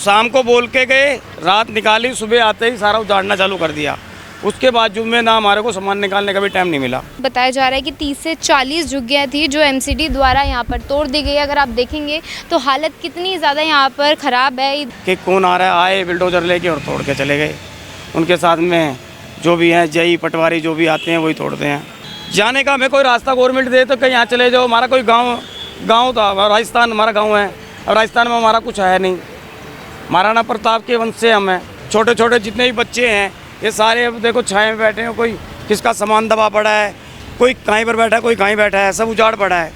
शाम को बोल के गए, रात निकाली, सुबह आते ही सारा उजाड़ना चालू कर दिया। उसके बावजूद में ना हमारे को सामान निकालने का भी टाइम नहीं मिला। बताया जा रहा है कि 30 से 40 झुग्गियाँ थी जो एमसीडी द्वारा यहाँ पर तोड़ दी गई। अगर आप देखेंगे तो हालत कितनी ज़्यादा यहाँ पर ख़राब है कि कौन आ रहा है, आए बिल्डोजर लेके और तोड़ के चले गए। उनके साथ में जो भी हैं जई पटवारी जो भी आते हैं वही तोड़ते हैं। जाने का हमें कोई रास्ता गवर्नमेंट दे तो कहीं यहाँ चले जाओ। हमारा कोई गाँव था, राजस्थान हमारा गाँव है, और राजस्थान में हमारा कुछ है नहीं। महाराणा प्रताप के वंश से हम हैं। छोटे छोटे जितने भी बच्चे हैं ये सारे अब देखो छाए में बैठे हैं। कोई किसका सामान दबा पड़ा है, कोई कहीं पर बैठा है, कोई कहीं बैठा है, सब उजाड़ पड़ा है।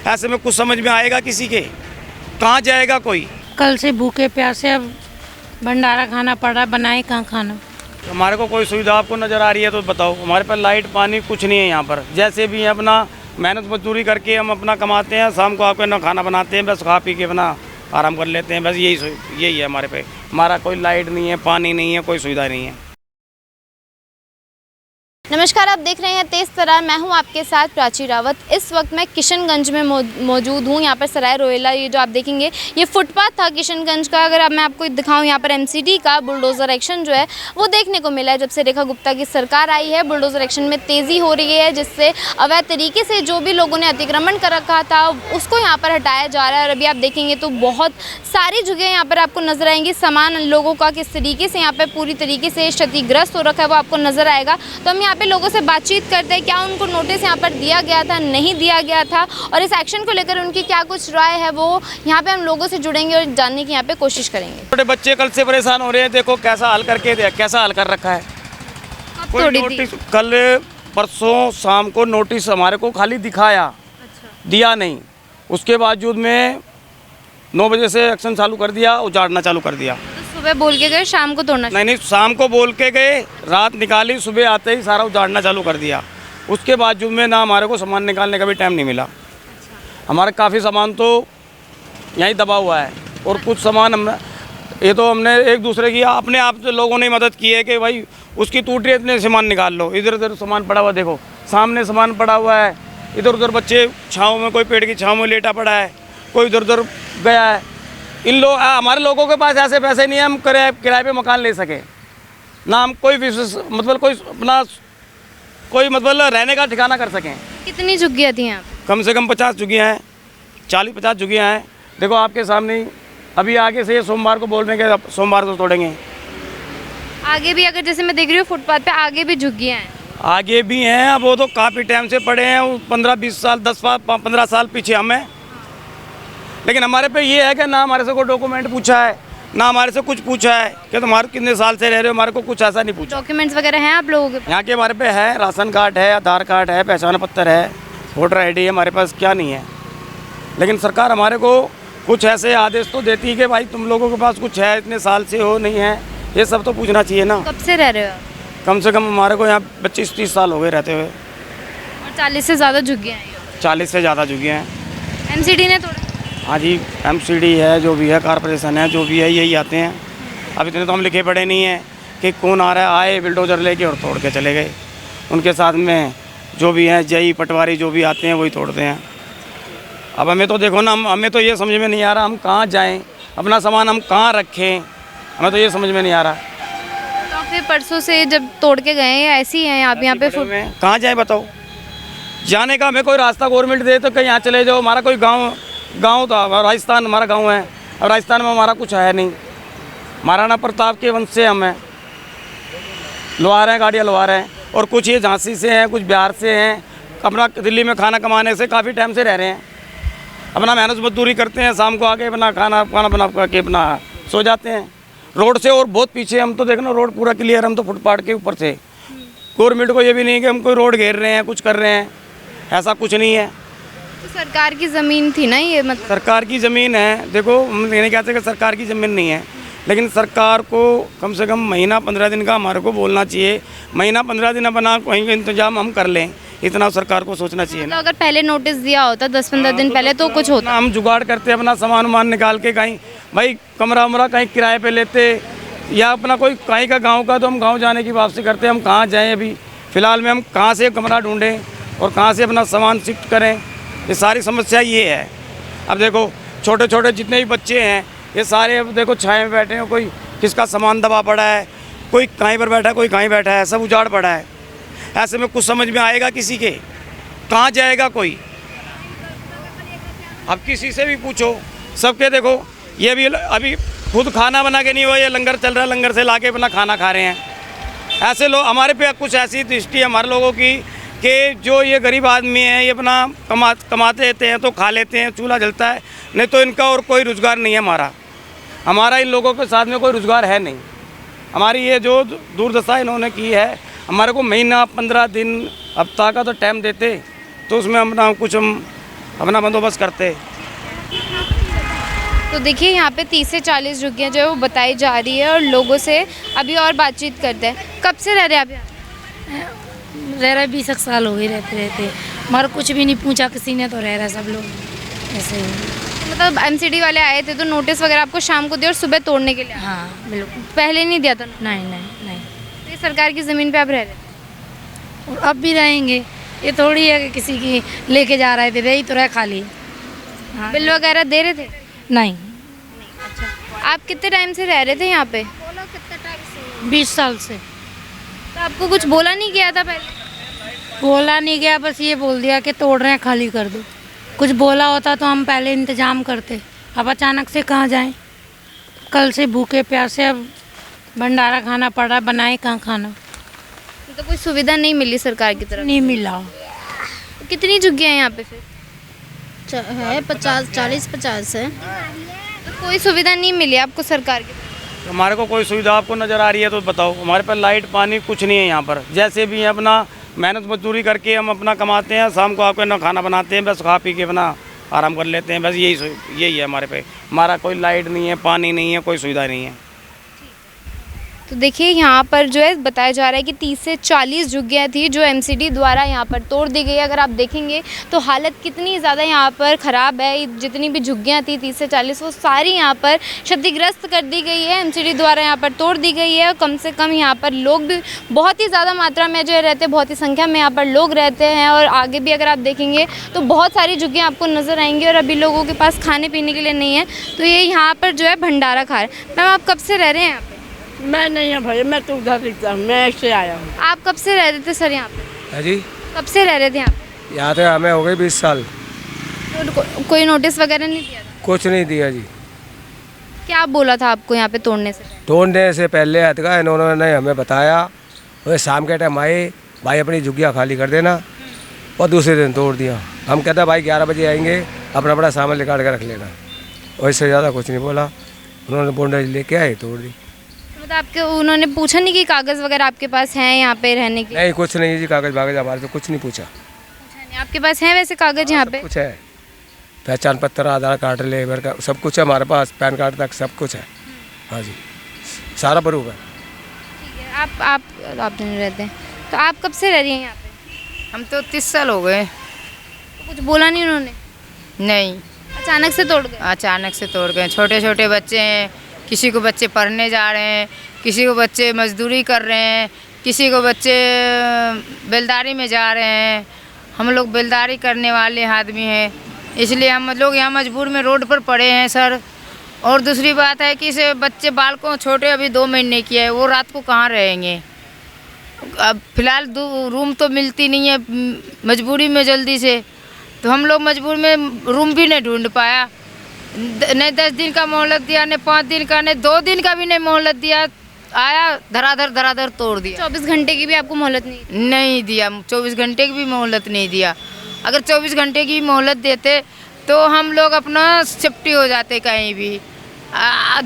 ऐसे में कुछ समझ में आएगा किसी के, कहाँ जाएगा कोई। कल से भूखे प्यासे अब भंडारा खाना पड़ रहा, बनाए कहाँ खाना। हमारे को कोई सुविधा आपको नज़र आ रही है तो बताओ। हमारे पास लाइट पानी कुछ नहीं है यहाँ पर। जैसे भी अपना मेहनत मजदूरी करके हम अपना कमाते हैं, शाम को आपके ना खाना बनाते हैं, बस खा पी के अपना आराम कर लेते हैं। बस यही है हमारे पे। हमारा कोई लाइट नहीं है, पानी नहीं है, कोई सुविधा नहीं है। नमस्कार, आप देख रहे हैं तेज तरार। मैं हूं आपके साथ प्राची रावत। इस वक्त मैं किशनगंज में मौजूद हूं। यहाँ पर सराय रोहिला, ये जो आप देखेंगे ये फुटपाथ था किशनगंज का। अगर अब मैं आपको दिखाऊं, यहाँ पर एमसीडी का बुलडोज़र एक्शन जो है वो देखने को मिला है। जब से रेखा गुप्ता की सरकार आई है, बुलडोज़र एक्शन में तेज़ी हो रही है, जिससे अवैध तरीके से जो भी लोगों ने अतिक्रमण कर रखा था उसको यहाँ पर हटाया जा रहा है। और अभी आप देखेंगे तो बहुत सारी जगह यहाँ पर आपको नजर आएंगी। सामान लोगों का किस तरीके से यहाँ पर पूरी तरीके से क्षतिग्रस्त हो रखा है वो आपको नजर आएगा। तो हम यहाँ पे लोगों से बातचीत करते हैं, क्या उनको नोटिस यहाँ पर दिया गया था, नहीं दिया गया था, और इस एक्शन को लेकर उनकी क्या कुछ राय है, वो यहाँ पे हम लोगों से जुड़ेंगे और जानने की यहाँ पे कोशिश करेंगे। छोटे बच्चे कल से परेशान हो रहे हैं। देखो कैसा हाल करके कैसा हाल कर रखा है। कोई नोटिस कल परसों शाम को नोटिस हमारे को खाली दिखाया, दिया नहीं। उसके बावजूद में 9 बजे से एक्शन चालू कर दिया, उजाड़ना चालू कर दिया। सुबह बोल के गए, शाम को तोड़ना? नहीं, शाम को बोल के गए, रात निकाली, सुबह आते ही सारा उजाड़ना चालू कर दिया। उसके बावजूद में ना हमारे को सामान निकालने का भी टाइम नहीं मिला। हमारा काफ़ी सामान तो यहीं दबा हुआ है, और कुछ सामान हमने एक दूसरे की अपने आप लोगों ने मदद की है कि भाई उसकी टूट रही है, इतने सामान निकाल लो। इधर उधर सामान पड़ा हुआ, देखो सामने सामान पड़ा हुआ है। इधर उधर बच्चे छाँव में, कोई पेड़ की छाँव में लेटा पड़ा है, कोई इधर उधर गया है। हमारे लोगों के पास ऐसे पैसे नहीं है हम किराए पे मकान ले सके ना, हम कोई मतलब कोई अपना कोई मतलब रहने का ठिकाना कर सकें। कितनी झुग्गियाँ थी यहाँ? कम से कम 50 झुग्गियाँ हैं, 40-50 झुग्गियाँ हैं। देखो आपके सामने ही। अभी आगे से सोमवार को बोल रहे हैं कि सोमवार को तोड़ेंगे। आगे भी, अगर जैसे मैं देख रही हूँ फुटपाथ पे आगे भी झुग्गियाँ हैं? आगे भी हैं। अब वो तो काफ़ी टाइम से पड़े हैं, 15-20 साल, 10-15 साल पीछे हम हैं। लेकिन हमारे पे ये है कि ना हमारे से कोई डॉक्यूमेंट पूछा है, ना हमारे से कुछ पूछा है कि तुम्हारे कितने साल से रह रहे हो। हमारे को कुछ ऐसा नहीं पूछा। डॉक्यूमेंट्स वगैरह हैं आप लोगों के? यहाँ के हमारे पे है, राशन कार्ड है, आधार कार्ड है, पहचान पत्र है, वोटर ID है। हमारे पास क्या नहीं है। लेकिन सरकार हमारे को कुछ ऐसे आदेश तो देती है कि भाई तुम लोगों के पास कुछ है, इतने साल से हो, नहीं है, ये सब तो पूछना चाहिए ना। कब से रह रहे हो? कम से कम हमारे को यहाँ 25-30 साल हो गए रहते हुए। और 40 से ज़्यादा झुग्गियाँ हैं? 40 से ज़्यादा झुग्गियाँ हैं। MCD ने तोड़ा? हाँ जी, MCD है, जो भी है, कॉर्पोरेशन है, जो भी है, यही आते हैं। अब इतने तो हम लिखे पढ़े नहीं हैं कि कौन आ रहा है, आए बिल्डोजर लेके और तोड़ के चले गए। उनके साथ में जो भी हैं जई पटवारी जो भी आते हैं वही तोड़ते हैं। अब हमें तो देखो ना, हमें तो ये समझ में नहीं आ रहा हम कहाँ जाएँ, अपना सामान हम कहाँ रखें, हमें तो ये समझ में नहीं आ रहा। तो फिर परसों से जब तोड़ के गए हैं ऐसे ही हैं आप यहाँ पे? कहाँ जाएँ बताओ। जाने का हमें कोई रास्ता गवर्नमेंट दे तो कहीं यहाँ चले जाओ। हमारा कोई गांव था, राजस्थान हमारा गांव है, और राजस्थान में हमारा कुछ है नहीं। महाराणा प्रताप के वंश से हम हैं, लोहार हैं, गाड़ियाँ लोहार हैं, और कुछ ये झांसी से हैं, कुछ बिहार से हैं। अपना दिल्ली में खाना कमाने से काफ़ी टाइम से रह रहे हैं। अपना मेहनत मजदूरी करते हैं, शाम को आके अपना खाना बना के अपना सो जाते हैं। रोड से और बहुत पीछे हम तो देखना, रोड पूरा क्लियर, हम तो फुटपाथ के ऊपर से। गवर्नमेंट को ये भी नहीं कि हम कोई रोड घेर रहे हैं, कुछ कर रहे हैं, ऐसा कुछ नहीं है। तो सरकार की ज़मीन थी ना ये? मतलब सरकार की ज़मीन है। देखो हम ये नहीं कहते कि सरकार की ज़मीन नहीं है, लेकिन सरकार को कम से कम महीना 15 दिन का हमारे को बोलना चाहिए। महीना 15 दिन अपना कहीं इंतजाम हम कर लें, इतना सरकार को सोचना चाहिए ना। तो अगर पहले नोटिस दिया होता 10-15 दिन पहले तो कुछ होता। हम जुगाड़ करते अपना सामान वामान निकाल के, कहीं भाई कमरा वमरा कहीं किराए पे लेते, या अपना कोई कहीं का गाँव का, तो हम गाँव जाने की वापसी करते। हम कहाँ जाएँ अभी फ़िलहाल में, हम कहाँ से कमरा ढूँढें और कहाँ से अपना सामान शिफ्ट करें, ये सारी समस्या ये है। अब देखो छोटे छोटे जितने भी बच्चे हैं ये सारे अब देखो छाए में बैठे हैं, कोई किसका सामान दबा पड़ा है, कोई कहीं पर बैठा है, कोई कहीं बैठा है, सब उजाड़ पड़ा है। ऐसे में कुछ समझ में आएगा किसी के? कहाँ जाएगा कोई? अब किसी से भी पूछो, सबके देखो ये भी अभी खुद खाना बना के नहीं हुआ, ये लंगर चल रहा है, लंगर से ला के अपना खाना खा रहे हैं। ऐसे लोग हमारे पे कुछ ऐसी दृष्टि है हमारे लोगों की कि जो ये गरीब आदमी है ये अपना कमाते रहते हैं तो खा लेते हैं, चूल्हा जलता है, नहीं तो इनका और कोई रोज़गार नहीं है। हमारा इन लोगों के साथ में कोई रोज़गार है नहीं। हमारी ये जो दुर्दशा इन्होंने की है, हमारे को महीना 15 दिन हफ्ता का तो टाइम देते तो उसमें हम अपना बंदोबस्त करते। तो देखिए यहाँ पे 30 से 40 झुग्गियाँ जो है वो बताई जा रही है और लोगों से अभी और बातचीत करते हैं। कब से रह रहे हैं आप यहाँ? रह रहे 20 साल हो गए रहते मगर कुछ भी नहीं पूछा किसी ने, तो रह रहे सब लोग ऐसे ही। मतलब एमसीडी वाले आए थे तो नोटिस वगैरह आपको शाम को दिया और सुबह तोड़ने के लिए? हाँ बिल्कुल। पहले नहीं दिया था? नहीं। तो ये सरकार की ज़मीन पे आप रह रहे थे? और अब भी रहेंगे, ये थोड़ी है कि किसी की लेके जा रहे थे, रही तो रहे खाली। हाँ। बिल वगैरह दे रहे थे? नहीं। अच्छा, आप कितने टाइम से रह रहे थे यहाँ पे? 20 साल से। तो आपको कुछ बोला नहीं गया था पहले? बोला नहीं गया, बस ये बोल दिया कि तोड़ रहे हैं, खाली कर दो। कुछ बोला होता तो हम पहले इंतजाम करते, अब अचानक से कहाँ जाएं? कल से भूखे प्यासे अब भंडारा खाना पड़ रहा, बनाए कहाँ खाना? तो कोई सुविधा नहीं मिली सरकार की तरफ? नहीं मिला। तो कितनी झुग्गियाँ हैं यहाँ पे फिर? है 40-50 है। तो कोई सुविधा नहीं मिली आपको सरकार की तरफ? हमारे को कोई सुविधा आपको नज़र आ रही है तो बताओ। हमारे पास लाइट पानी कुछ नहीं है यहाँ पर। जैसे भी है अपना मेहनत मजदूरी करके हम अपना कमाते हैं, शाम को आकर ना खाना बनाते हैं, बस खा पी के अपना आराम कर लेते हैं, बस यही है हमारे पे। हमारा कोई लाइट नहीं है, पानी नहीं है, कोई सुविधा नहीं है। तो देखिए यहाँ पर जो है बताया जा रहा है कि 30 से 40 झुग्गियाँ थी जो एमसीडी द्वारा यहाँ पर तोड़ दी गई है। अगर आप देखेंगे तो हालत कितनी ज़्यादा यहाँ पर ख़राब है। जितनी भी झुग्गियाँ थी 30 से 40 वो सारी यहाँ पर क्षतिग्रस्त कर दी गई है, एमसीडी द्वारा यहाँ पर तोड़ दी गई है। और कम से कम यहाँ पर लोग भी बहुत ही ज़्यादा मात्रा में जो है रहते हैं, बहुत ही संख्या में यहाँ पर लोग रहते हैं। और आगे भी अगर आप देखेंगे तो बहुत सारी झुग्गियाँ आपको नज़र आएंगी और अभी लोगों के पास खाने पीने के लिए नहीं है, तो ये यहाँ पर जो है भंडारा खा रहे हैं। मैम आप कब से रह रहे हैं यहाँ पर? मैं नहीं है भाई, मैं तो उधर दिखता हूँ, मैं ऐसे आया हूँ। आप कब से रह रहे थे सर यहाँ पे? है जी, कब से रह रहे थे यहाँ पे? यहाँ तो हमें हो गए 20 साल। तो कोई नोटिस वगैरह नहीं दिया था? कुछ नहीं दिया जी। क्या बोला था आपको यहाँ पे तोड़ने से? तोड़ने से पहले हटका इन्होंने हमें बताया, वो शाम के टाइम आए, भाई अपनी झुग्गियाँ खाली कर देना, और दूसरे दिन तोड़ दिया। हम कहते भाई 11 बजे आएंगे, अपना बड़ा सामान निकाल के रख लेना। वैसे ज़्यादा कुछ नहीं बोला, उन्होंने बोंडा लेके आए, तोड़ दी। मतलब आपके उन्होंने पूछा नहीं कि कागज़ वगैरह आपके पास हैं यहाँ पे रहने के? नहीं, कुछ नहीं जी, कागज़ वागज हमारे से कुछ नहीं पूछा। नहीं, आपके पास हैं वैसे कागज़ यहाँ पे? कुछ है, पहचान पत्र, आधार कार्ड, लेबर का सब कुछ है हमारे पास, पैन कार्ड तक सब कुछ है। हाँ जी, सारा प्रूफ है। ठीक है, आप नहीं रहते हैं, तो आप कब से रह रही हैं यहाँ पे? हम तो 30 साल हो गए। तो कुछ बोला नहीं उन्होंने? नहीं, अचानक से तोड़ गए? अचानक से तोड़ गए। छोटे छोटे बच्चे हैं, किसी को बच्चे पढ़ने जा रहे हैं, किसी को बच्चे मजदूरी कर रहे हैं, किसी को बच्चे बेलदारी में जा रहे हैं। हम लोग बेलदारी करने वाले आदमी हैं, इसलिए हम लोग यहाँ मजबूर में रोड पर पड़े हैं सर। और दूसरी बात है कि इसे बच्चे बालकों छोटे अभी 2 महीने की है, वो रात को कहाँ रहेंगे? अब फिलहाल रूम तो मिलती नहीं है मजबूरी में जल्दी से, तो हम लोग मजबूर में रूम भी नहीं ढूंढ पाया। नहीं 10 दिन का मोहलत दिया, नहीं 5 दिन का, नहीं 2 दिन का भी नहीं मोहलत दिया, आया धराधर तोड़ दिया। 24 घंटे की भी आपको मोहलत नहीं दिया? 24 घंटे की भी मोहलत नहीं दिया। अगर 24 घंटे की मोहलत देते तो हम लोग अपना सेफ्टी हो जाते कहीं भी।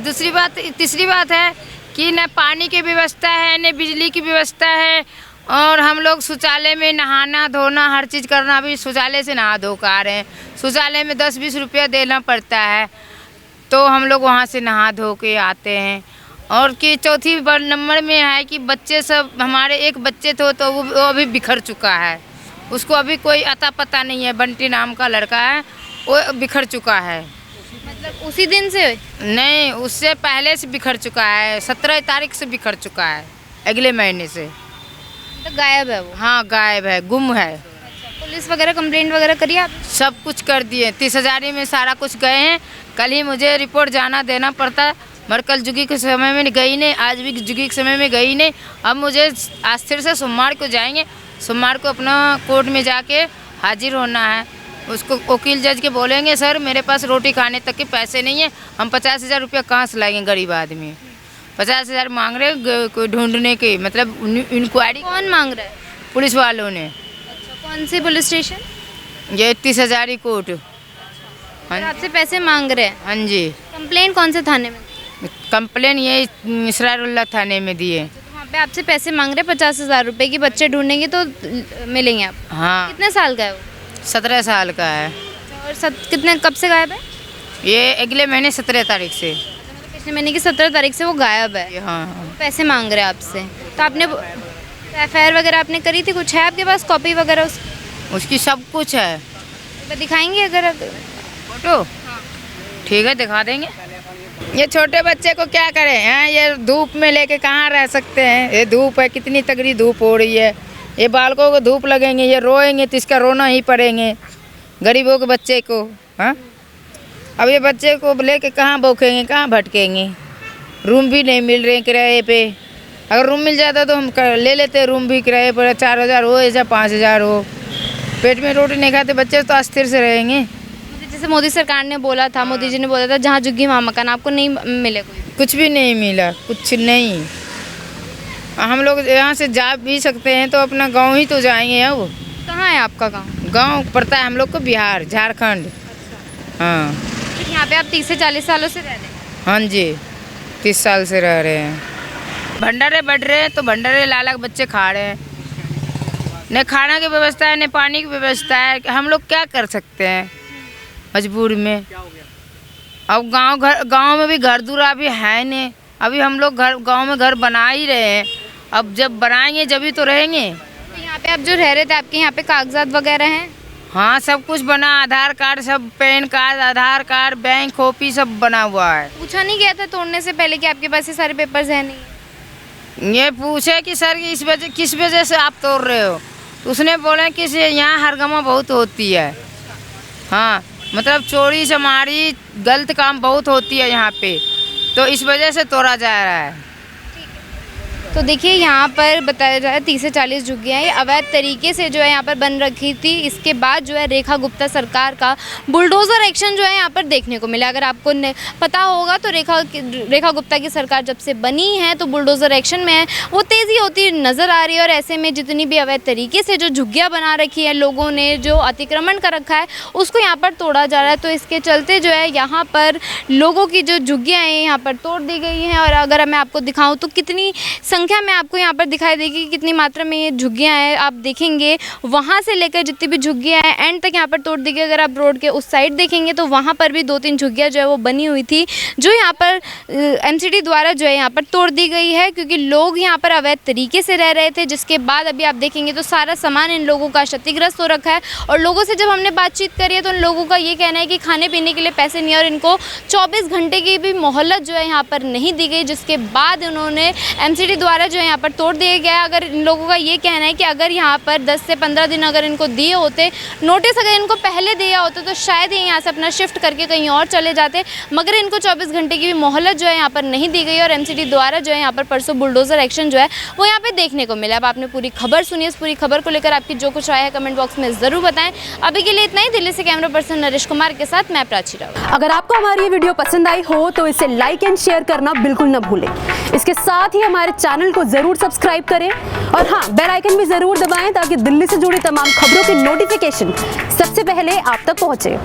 तीसरी बात है कि न पानी की व्यवस्था है, न बिजली की व्यवस्था है, और हम लोग शौचालय में नहाना धोना हर चीज़ करना भी शौचालय से नहा धो कर आ रहे हैं। शौचालय में 10-20 रुपया देना पड़ता है, तो हम लोग वहाँ से नहा धो के आते हैं। और कि चौथी नंबर में है कि बच्चे सब हमारे, एक बच्चे थे तो वो अभी बिखर चुका है, उसको अभी कोई अता पता नहीं है। बंटी नाम का लड़का है, वो बिखर चुका है। मतलब उसी दिन से? नहीं, उससे पहले से बिखर चुका है, 17 तारीख से बिखर चुका है, अगले महीने से। तो गायब है वो? हाँ गायब है, गुम है। तो पुलिस वगैरह कंप्लेंट वगैरह करी आप? सब कुछ कर दिए, 30,000 में सारा कुछ गए हैं। कल ही मुझे रिपोर्ट जाना देना पड़ता, मगर कल जुगी के समय में गई नहीं, आज भी जुगी के समय में गई नहीं। अब मुझे आज फिर से सोमवार को जाएंगे, सोमवार को अपना कोर्ट में जाके हाजिर होना है। उसको वकील जज के बोलेंगे सर मेरे पास रोटी खाने तक के पैसे नहीं है, हम 50,000 रुपया कहाँ से लाएंगे, गरीब आदमी 50,000 मांग रहे कोई ढूंढने के, मतलब इंक्वायरी। कौन मांग रहा है? पुलिस वालों ने। अच्छा, कौन सी पुलिस स्टेशन? ये 30,000 कोर्ट। और आपसे पैसे मांग रहे हैं? हाँ जी। कंप्लेंट कौन से थाने में? कंप्लेन ये इसरारुल्लाह थाने में दिए। तो वहाँ पे आपसे पैसे मांग रहे हैं 50,000 रुपए की, बच्चे ढूंढेंगे तो मिलेंगे आप? हाँ। कितने साल का है वो? 17 साल का है। और कितने कब से गायब है? ये अगले महीने 17 तारीख से। मतलब पिछले महीने की 17 तारीख से वो गायब है। हाँ। पैसे मांग रहे हैं आपसे, तो आपने एफआईआर वगैरह आपने करी थी? कुछ है आपके पास कॉपी वगैरह उसकी? सब कुछ है। तो दिखाएंगे अगर फोटो? ठीक है दिखा देंगे। ये छोटे बच्चे को क्या करें हैं, ये धूप में लेके कहाँ रह सकते हैं, ये धूप है, कितनी तगड़ी धूप हो रही है, ये बालकों को धूप लगेंगे, ये रोएंगे तो इसका रोना ही पड़ेंगे, गरीबों के बच्चे को। हाँ, अब ये बच्चे को लेके कहाँ भूखेंगे, कहाँ भटकेंगे, रूम भी नहीं मिल रहे किराए पे। अगर रूम मिल जाता तो हम ले लेते रूम भी किराए पर, 4,000 हो या 5,000 हो। पेट में रोटी नहीं खाते बच्चे तो अस्थिर से रहेंगे। जैसे मोदी सरकार ने बोला था, मोदी जी ने बोला था जहाँ झुग्गी वहाँ मकान, आपको नहीं मिले? कुछ भी नहीं मिला, कुछ नहीं। हम लोग यहाँ से जा भी सकते हैं तो अपना गांव ही तो जाएंगे। अब कहाँ है आपका गांव? गांव पड़ता है हम लोग को बिहार, झारखंड। हाँ। यहाँ पे आप 30 से 40 सालों से रह रहे हैं? हाँ जी, 30 साल से रह रहे हैं। भंडारे बढ़ रहे हैं तो भंडारे लाला के बच्चे खा रहे हैं, न खाना की व्यवस्था है न पानी की व्यवस्था है। हम लोग क्या कर सकते हैं मजबूरी में। अब गांव में भी घर दूर अभी है नहीं, अभी हम लोग गांव में घर बना ही रहे हैं। अब जब बनाएंगे जब ही तो रहेंगे। तो यहाँ पे आप जो रह रहे थे, आपके यहाँ पे कागजात वगैरह हैं? हाँ, सब कुछ बना, आधार कार्ड सब, पैन कार्ड, आधार कार्ड, बैंक कॉपी सब बना हुआ है। पूछा नहीं गया था तोड़ने से पहले कि आपके पास ये सारे पेपर्स हैं? नहीं, ये पूछे कि सर किस वजह से आप तोड़ रहे हो, तो उसने बोला कि यहाँ हरगमा बहुत होती है। हाँ, मतलब चोरी चमारी गलत काम बहुत होती है यहाँ पे, तो इस वजह से तोड़ा जा रहा है। तो देखिए यहाँ पर बताया जा रहा है 30 से 40 झुग्गियाँ ये अवैध तरीके से जो है यहाँ पर बन रखी थी। इसके बाद जो है रेखा गुप्ता सरकार का बुलडोज़र एक्शन जो है यहाँ पर देखने को मिला। अगर आपको पता होगा तो रेखा गुप्ता की सरकार जब से बनी है तो बुलडोज़र एक्शन में है वो तेज़ी होती नज़र आ रही है। और ऐसे में जितनी भी अवैध तरीके से जो झुग्गियाँ बना रखी है, लोगों ने जो अतिक्रमण कर रखा है उसको यहाँ पर तोड़ा जा रहा है। तो इसके चलते जो है यहाँ पर लोगों की जो झुग्गियाँ हैं यहाँ पर तोड़ दी गई हैं। और अगर मैं आपको दिखाऊँ तो कितनी संख्या में आपको यहाँ पर दिखाई देगी, कितनी मात्रा में ये झुग्गियाँ हैं। आप देखेंगे वहाँ से लेकर जितनी भी झुग्गियाँ हैं एंड तक यहाँ पर तोड़ दी गई। अगर आप रोड के उस साइड देखेंगे तो वहाँ पर भी 2-3 झुग्गियाँ जो है वो बनी हुई थी, जो यहाँ पर एमसीडी द्वारा जो है यहाँ पर तोड़ दी गई है, क्योंकि लोग यहाँ पर अवैध तरीके से रह रहे थे। जिसके बाद अभी आप देखेंगे तो सारा सामान इन लोगों का क्षतिग्रस्त हो रखा है। और लोगों से जब हमने बातचीत करी है तो उन लोगों का ये कहना है कि खाने पीने के लिए पैसे नहीं है और इनको 24 घंटे की भी मोहलत जो है यहाँ पर नहीं दी गई। जिसके बाद उन्होंने एमसीडी द्वारा जो है यहाँ पर तोड़ दिया गया। अगर इन लोगों का ये कहना है कि अगर यहाँ पर 10 से 15 दिन अगर इनको दिए होते नोटिस, अगर इनको पहले दिया होता तो शायद ये यहाँ से अपना शिफ्ट करके कहीं और चले जाते, मगर इनको 24 घंटे की भी मोहलत जो है यहाँ पर नहीं दी गई। और एमसीडी द्वारा जो है यहाँ पर परसों बुलडोज़र एक्शन जो है वो यहाँ पे देखने को मिला। अब आपने पूरी खबर सुनी, इस पूरी खबर को लेकर आपकी जो कुछ राय है कमेंट बॉक्स में ज़रूर बताएं। अभी के लिए इतना ही। दिल्ली से कैमरा पर्सन नरेश कुमार के साथ मैं प्राची रावत। अगर आपको हमारी ये वीडियो पसंद आई हो तो इसे लाइक एंड शेयर करना बिल्कुल न भूलें। इसके साथ ही हमारे चैनल को जरूर सब्सक्राइब करें और हाँ, बेल आइकन भी जरूर दबाएं ताकि दिल्ली से जुड़ी तमाम खबरों की नोटिफिकेशन सबसे पहले आप तक पहुंचे।